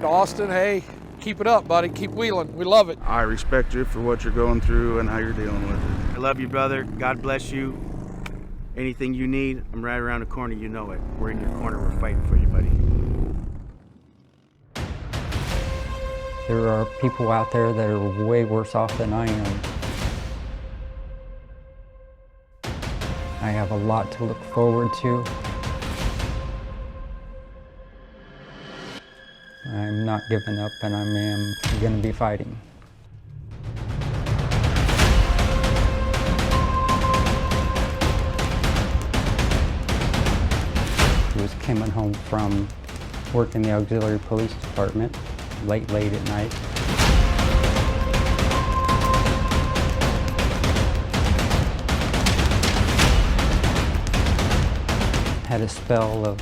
Austin, hey, keep it up, buddy. Keep wheeling. We love it. I respect you for what you're going through and how you're dealing with it. I love you, brother. God bless you. Anything you need, I'm right around the corner. You know it. We're in your corner. We're fighting for you, buddy. There are people out there that are way worse off than I am. I have a lot to look forward to. I'm not giving up, and I'm going to be fighting. I was coming home from work in the auxiliary police department, late at night. Had a spell of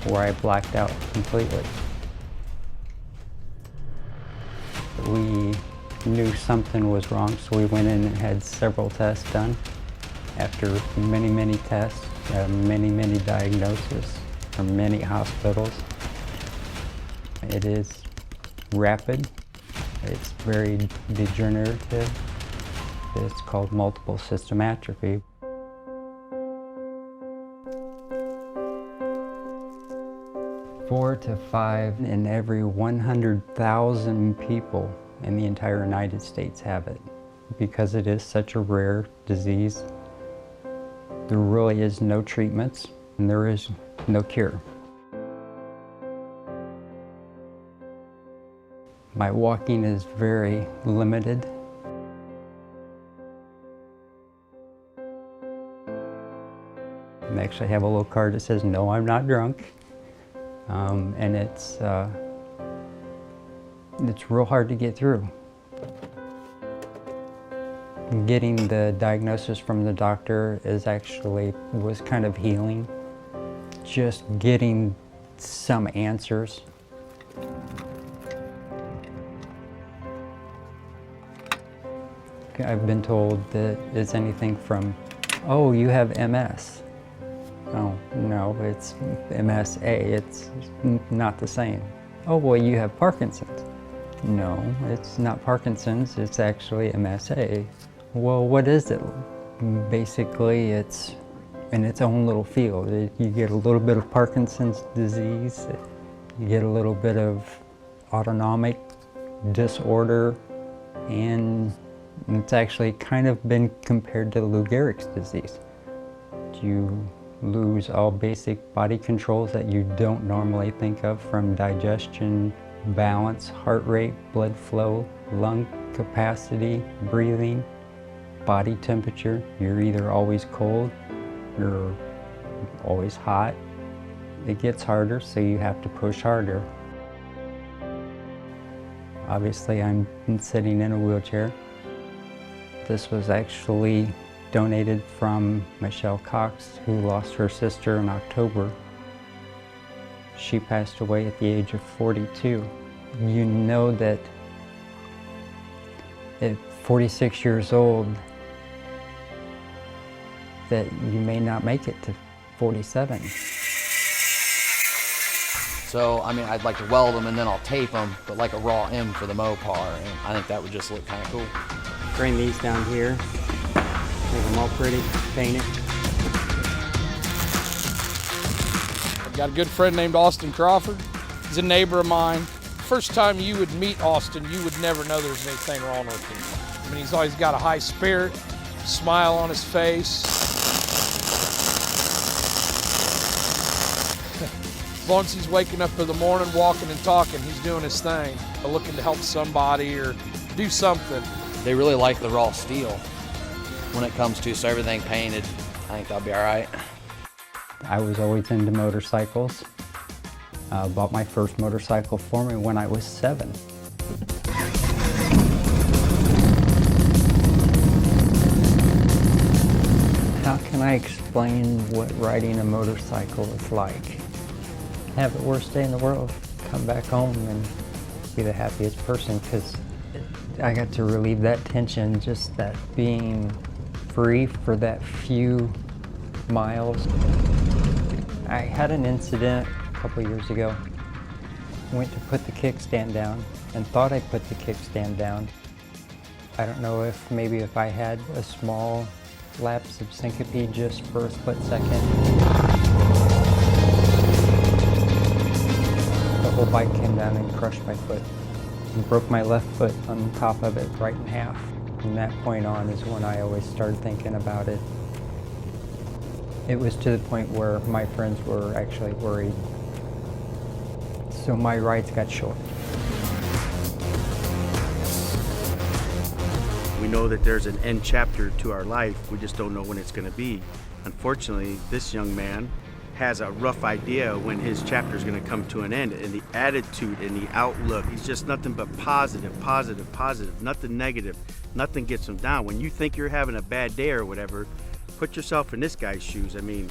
where I blacked out completely. We knew something was wrong, so we went in and had several tests done. After many tests, many diagnoses from many hospitals. It is rapid, it's very degenerative. It's called multiple system atrophy. Four to 5 in every 100,000 people in the entire United States have it. Because it is such a rare disease, there really is no treatments and there is no cure. My walking is very limited. I actually have a little card that says, "No, I'm not drunk." And it's real hard to get through. Getting the diagnosis from the doctor was kind of healing. Just getting some answers. I've been told that it's anything from, "Oh, you have MS." Oh, no, it's MSA, it's not the same. "Oh, well, you have Parkinson's." No, it's not Parkinson's, it's actually MSA. Well, what is it? Basically, it's in its own little field. You get a little bit of Parkinson's disease, you get a little bit of autonomic disorder, and it's actually kind of been compared to Lou Gehrig's disease. You lose all basic body controls that you don't normally think of, from digestion, balance, heart rate, blood flow, lung capacity, breathing, body temperature. You're either always cold, you're always hot. It gets harder, so you have to push harder. Obviously, I'm sitting in a wheelchair. This was actually donated from Michelle Cox, who lost her sister in October. She passed away at the age of 42. You know that at 46 years old, that you may not make it to 47. So, I mean, I'd like to weld them and then I'll tape them, but like a raw M for the Mopar, and I think that would just look kind of cool. Bring these down here. Make them all pretty, paint it. I've got a good friend named Austin Crawford. He's a neighbor of mine. First time you would meet Austin, you would never know there's anything wrong with him. I mean, he's always got a high spirit, smile on his face. As long as he's waking up in the morning, walking and talking, he's doing his thing, looking to help somebody or do something. They really like the raw steel when it comes to, so everything painted, I think that'll be all right. I was always into motorcycles. Bought my first motorcycle for me when I was 7. How can I explain what riding a motorcycle is like? Have the worst day in the world, come back home and be the happiest person, because I got to relieve that tension, just that being free for that few miles. I had an incident a couple years ago. went to put the kickstand down and thought I put the kickstand down. I don't know if maybe if I had a small lapse of syncope just for a split second, the whole bike came down and crushed my foot and broke my left foot on top of it right in half. From that point on is when I always started thinking about it. It was to the point where my friends were actually worried. So my rides got short. We know that there's an end chapter to our life. We just don't know when it's going to be. Unfortunately, this young man has a rough idea when his chapter is going to come to an end. And the attitude and the outlook, he's just nothing but positive, positive, positive, nothing negative. Nothing gets him down. When you think you're having a bad day or whatever, put yourself in this guy's shoes. I mean,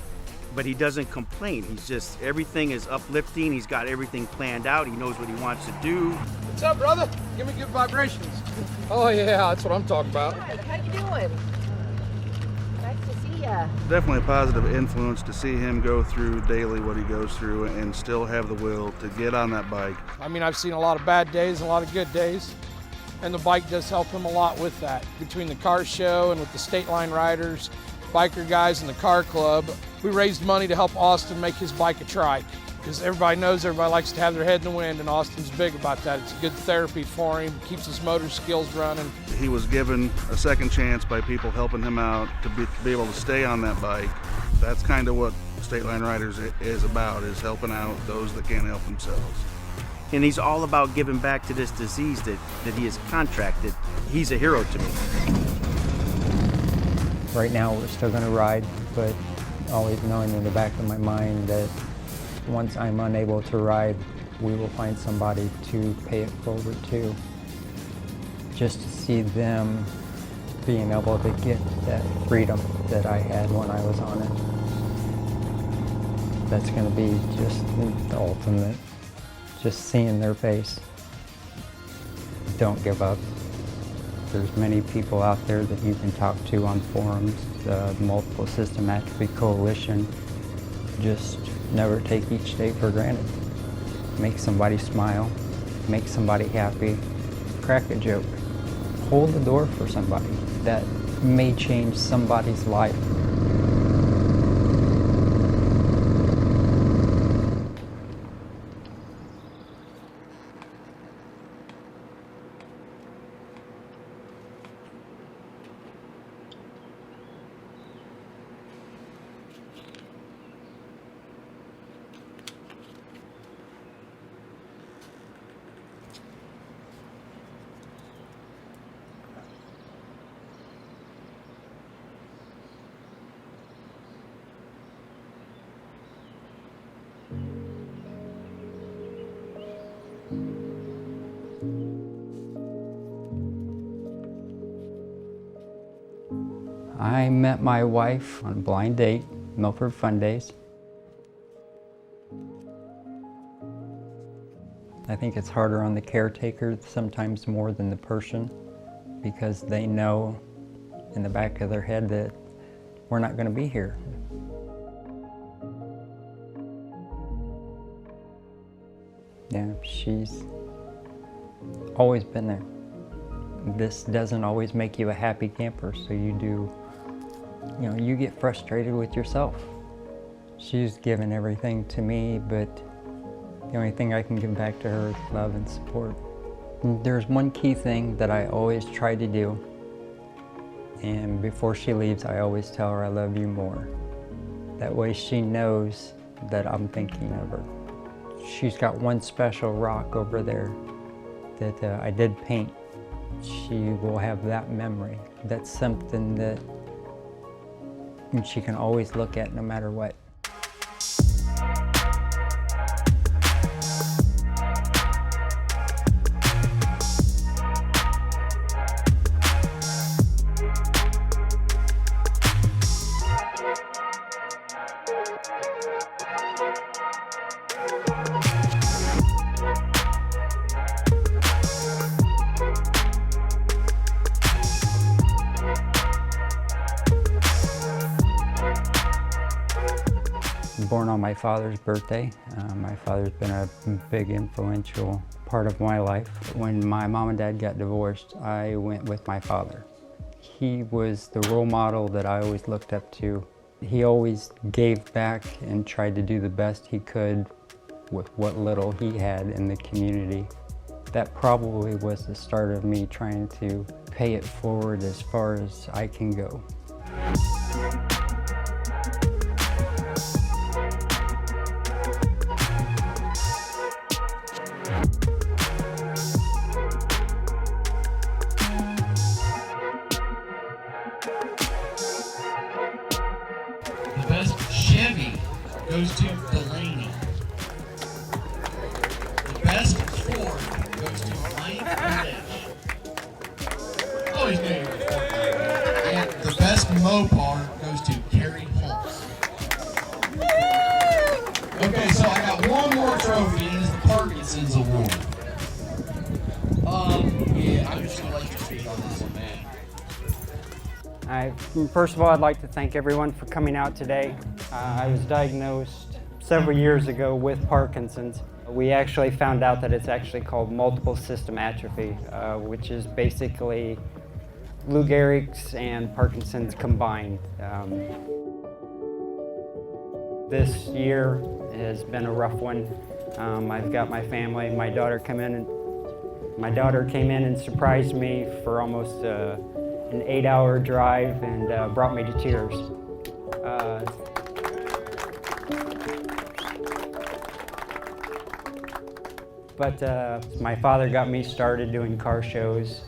but he doesn't complain. He's just, everything is uplifting. He's got everything planned out. He knows what he wants to do. What's up, brother? Give me good vibrations. Oh yeah, that's what I'm talking about. Good. How you doing? Nice to see ya. Definitely a positive influence to see him go through daily what he goes through and still have the will to get on that bike. I mean, I've seen a lot of bad days and a lot of good days, and the bike does help him a lot with that. Between the car show and with the State Line riders, biker guys, and the car club, we raised money to help Austin make his bike a trike. Because everybody knows everybody likes to have their head in the wind, and Austin's big about that. It's a good therapy for him, keeps his motor skills running. He was given a second chance by people helping him out to be able to stay on that bike. That's kind of what State Line Riders is about, is helping out those that can't help themselves. And he's all about giving back to this disease that he has contracted. He's a hero to me. Right now we're still going to ride, but always knowing in the back of my mind that once I'm unable to ride, we will find somebody to pay it forward to. Just to see them being able to get that freedom that I had when I was on it. That's going to be just the ultimate. Just seeing their face. Don't give up. There's many people out there that you can talk to on forums, the Multiple System Atrophy Coalition. Just never take each day for granted. Make somebody smile, make somebody happy, crack a joke. Hold the door for somebody. That may change somebody's life. I met my wife on a blind date, Milford Fun Days. I think it's harder on the caretaker sometimes more than the person, because they know in the back of their head that we're not going to be here. Yeah, she's always been there. This doesn't always make you a happy camper, so you get frustrated with yourself. She's given everything to me, but the only thing I can give back to her is love and support. There's one key thing that I always try to do, and before she leaves, I always tell her I love you more. That way she knows that I'm thinking of her. She's got one special rock over there that I did paint. She will have that memory. That's something that she can always look at no matter what. born on my father's birthday. My father's been a big influential part of my life. When my mom and dad got divorced, I went with my father. He was the role model that I always looked up to. He always gave back and tried to do the best he could with what little he had in the community. That probably was the start of me trying to pay it forward as far as I can go. The best Chevy goes to Delaney. The best Ford goes to Mike Lynch. Oh, he's made it. And the best Mopar goes to Carrie Holmes. Okay, so I got one more trophy, and it's the Parkinson's Award. Yeah, I'm just gonna let you speak on this one, man. First of all, I'd like to thank everyone for coming out today. I was diagnosed several years ago with Parkinson's. We actually found out that it's actually called Multiple System Atrophy, which is basically Lou Gehrig's and Parkinson's combined. This year has been a rough one. I've got my family. My daughter came in and surprised me for almost an 8-hour drive and brought me to tears. But my father got me started doing car shows,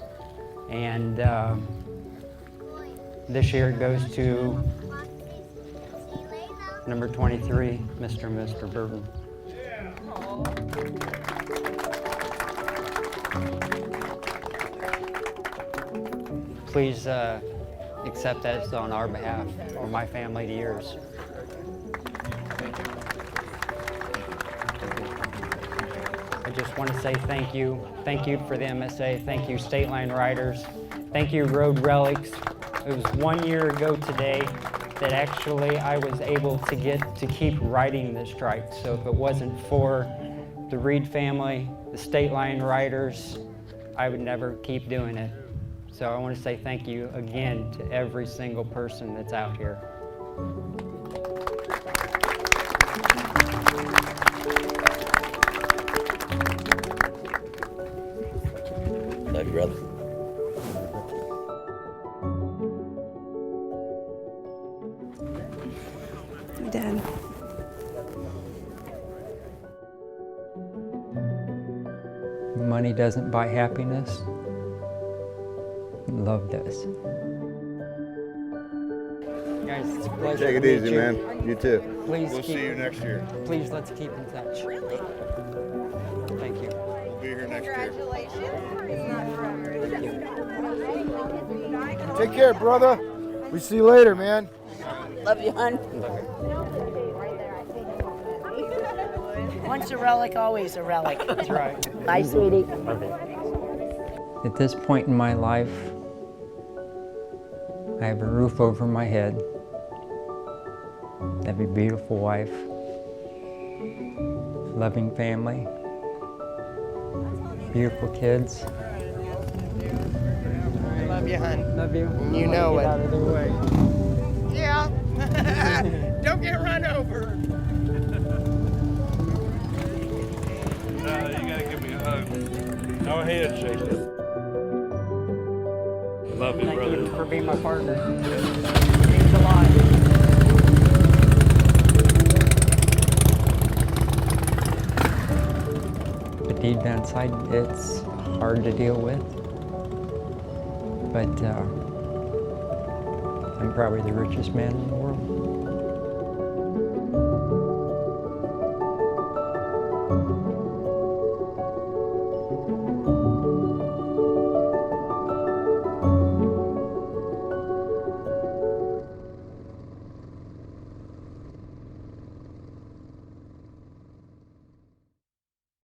and this year it goes to number 23, Mr. and Mr. Burton. Please accept that on our behalf, or my family to yours. I just want to say thank you. Thank you for the MSA. Thank you, State Line Riders. Thank you, Road Relics. It was 1 year ago today that actually I was able to get to keep riding this trike. So if it wasn't for the Reed family, the State Line Riders, I would never keep doing it. So I want to say thank you again to every single person that's out here. Love you, brother. Dad. Money doesn't buy happiness. Love does. Guys, it's a pleasure. Take it to meet easy, you. man. You too. Please We'll see you next year. Please, let's keep in touch. Really? Thank you. We'll be here next year. Congratulations. Take care, brother. We see you later, man. Love you, hon. Once a relic, always a relic. That's right. Bye, sweetie. At this point in my life, I have a roof over my head. I have a beautiful wife, loving family, beautiful kids. I love you, hon. Love you. You know Get it. out of their way. Yeah. Don't get run over. You gotta give me a hug. Go ahead, shake it. Love you, Thank brother. you for being my partner. Thanks a lot. But deep down inside, it's hard to deal with. But I'm probably the richest man in the world.